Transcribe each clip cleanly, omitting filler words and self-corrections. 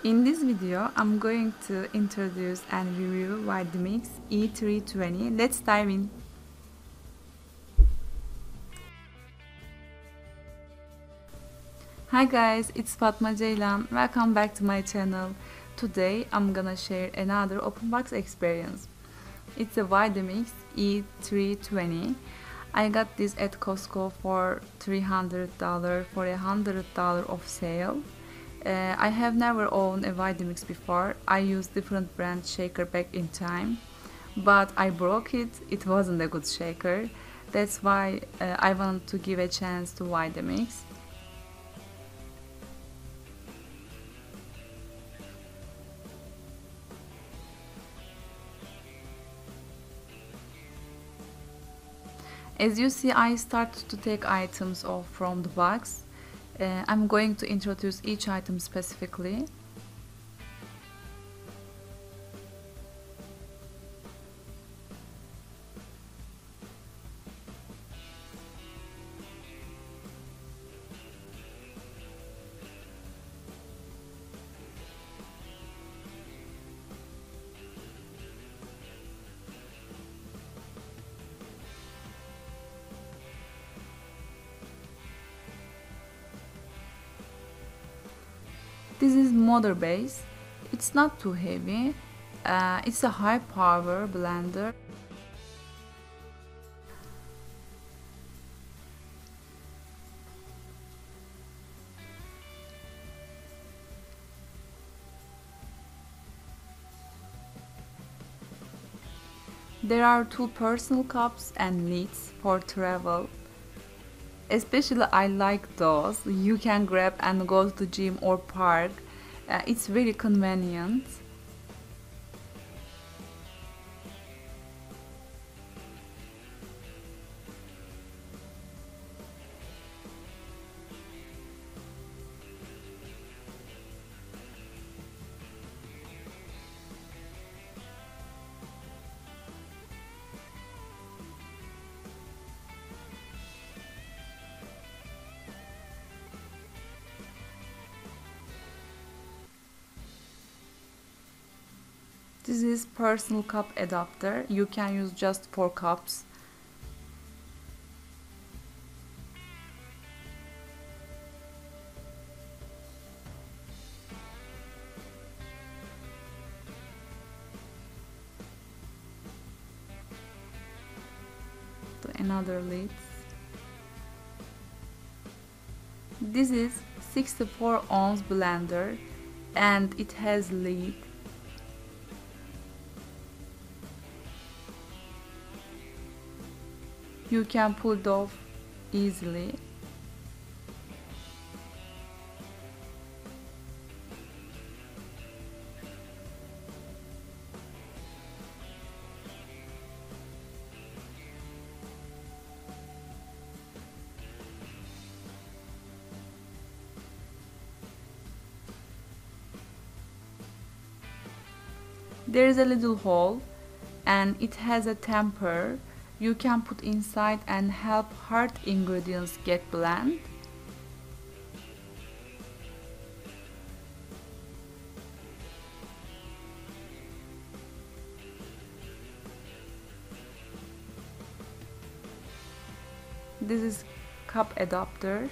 In this video, I'm going to introduce and review Vitamix E320. Let's dive in. Hi guys, it's Fatma Ceylan. Welcome back to my channel. Today, I'm gonna share another open box experience. It's a Vitamix E320. I got this at Costco for $300 for $100 off sale. I have never owned a Vitamix before. I used different brand shaker back in time, but I broke it. It wasn't a good shaker. That's why I wanted to give a chance to Vitamix. As you see, I started to take items off from the box. I'm going to introduce each item specifically. This is motor base. It's not too heavy. It's a high power blender. There are two personal cups and lids for travel. Especially I like those. You can grab and go to the gym or park. It's very convenient. This is personal cup adapter. You can use just 4 cups. To another lid. This is 64 ounce blender and it has lid. You can pull it off easily. There is a little hole and it has a tamper. You can put inside and help hard ingredients get blend. This is cup adapter.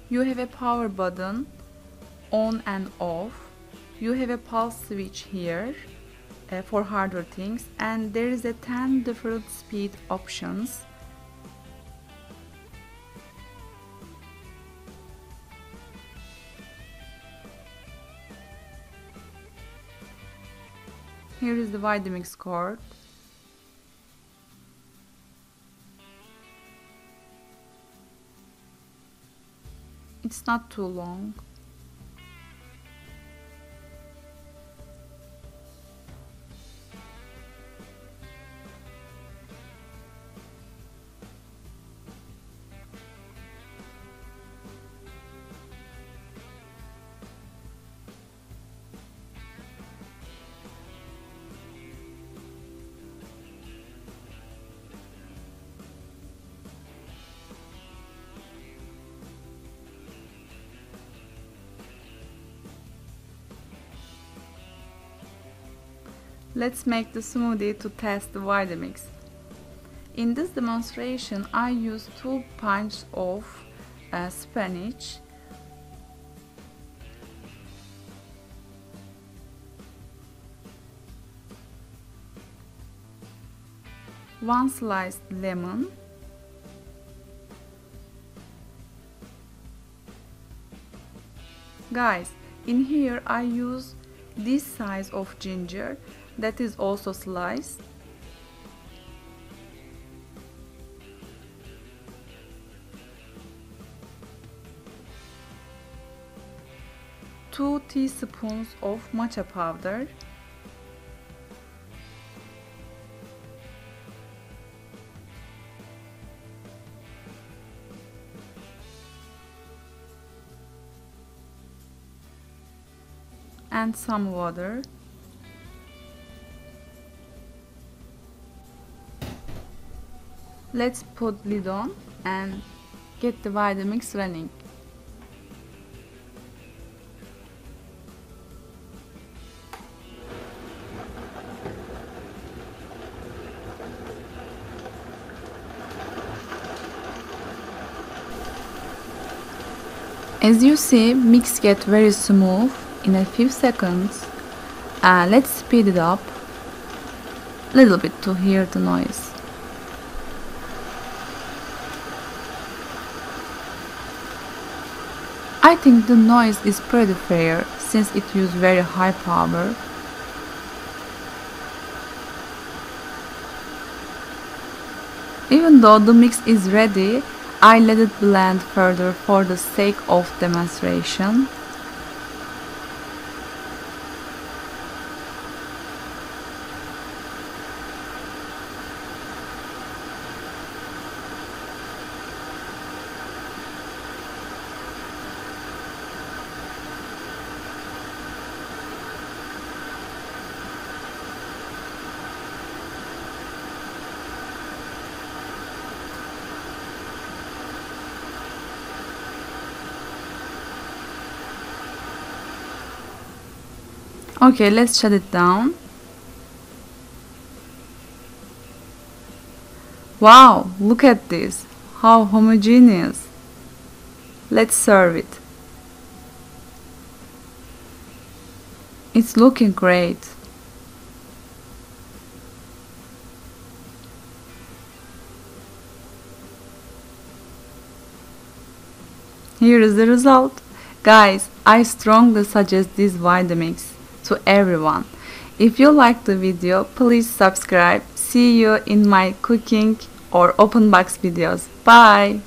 You have a power button, on and off. You have a pulse switch here for harder things, and there is a 10 different speed options. Here is the Vitamix cord. It's not too long. Let's make the smoothie to test the Vitamix. In this demonstration, I use 2 pints of spinach, 1 sliced lemon, guys, in here I use this size of ginger that is also sliced, two teaspoons of matcha powder, and some water. Let's put lid on and get the Vitamix running. As you see, mix get very smooth in a few seconds. Let's speed it up a little bit to hear the noise. I think the noise is pretty fair since it uses very high power. Even though the mix is ready, I let it blend further for the sake of demonstration. Okay, let's shut it down. Wow, look at this. How homogeneous. Let's serve it. It's looking great. Here is the result. Guys, I strongly suggest this Vitamix to everyone. If you liked the video, please subscribe. See you in my cooking or open box videos. Bye!